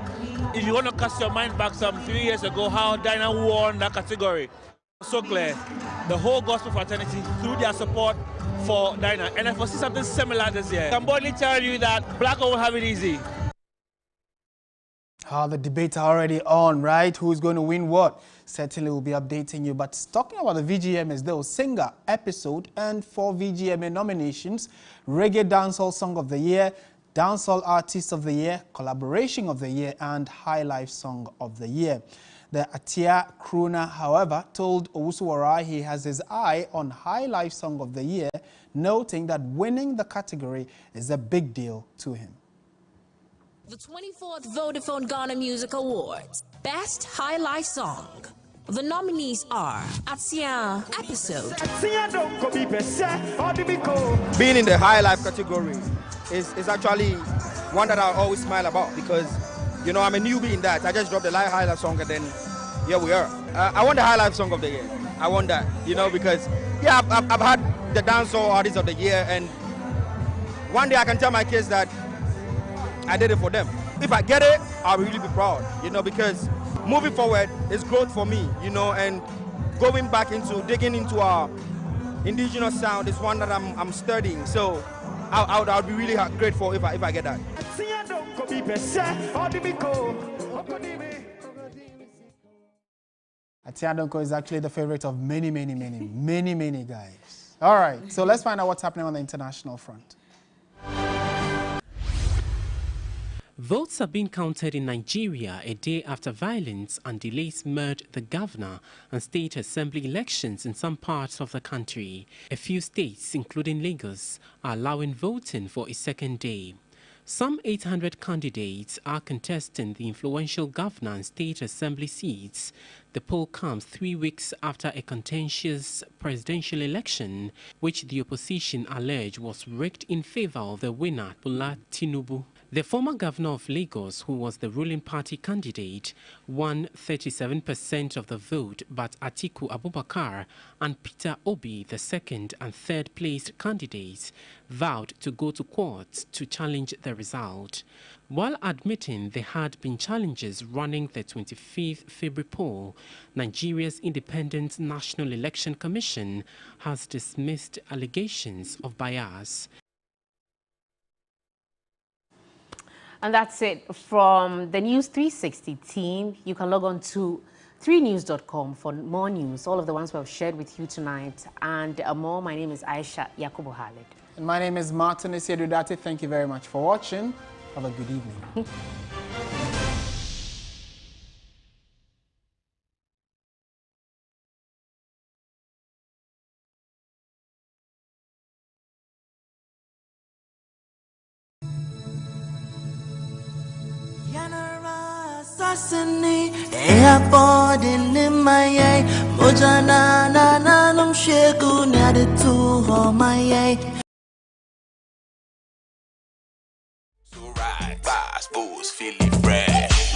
If you want to cast your mind back some 3 years ago, how Dinah won that category. So clear, the whole gospel fraternity threw their support for Dinah. And I foresee something similar this year. I can boldly tell you that Blanco will have it easy. The debates are already on, right? Who's going to win what? Certainly we'll be updating you. But talking about the VGMAs, though, Singer episode and 4 VGMA nominations: Reggae Dancehall Song of the Year, Dancehall Artist of the Year, Collaboration of the Year, and High Life Song of the Year. The Atia crooner, however, told Owusu Warai he has his eye on High Life Song of the Year, noting that winning the category is a big deal to him. The 24th Vodafone Ghana Music Awards, Best High Life Song. The nominees are Atia Episode. Being in the High Life category is actually one that I always smile about because, you know, I'm a newbie in that. I just dropped the High Life song and then here we are. I won the High Life Song of the Year. I won that, you know, because, yeah, I've had the Dancehall Artist of the Year, and one day I can tell my kids that I did it for them. if I get it, I'll really be proud, you know, because moving forward is growth for me, you know, and going back into, digging into our indigenous sound is one that I'm studying. So I'll be really grateful if I get that. Atiadonko is actually the favorite of many guys. All right, so let's find out what's happening on the international front. Votes are being counted in Nigeria a day after violence and delays marred the governor and state assembly elections in some parts of the country. A few states, including Lagos, are allowing voting for a second day. Some 800 candidates are contesting the influential governor and state assembly seats. The poll comes 3 weeks after a contentious presidential election, which the opposition alleged was rigged in favor of the winner, Bola Tinubu. The former governor of Lagos, who was the ruling party candidate, won 37% of the vote, but Atiku Abubakar and Peter Obi, the second and third placed candidates, vowed to go to court to challenge the result. While admitting there had been challenges running the 25th February poll, Nigeria's Independent National Election Commission has dismissed allegations of bias. And that's it from the News 360 team. You can log on to 3news.com for more news, all of the ones we have shared with you tonight. And more, my name is Aisha Yakubu Khalid. And my name is Martin Isiedudate. Thank you very much for watching. Have a good evening. Sasani, airport in my Mojana, Nanum Sheku, Nadi to all my So right, fast, booze, feeling fresh.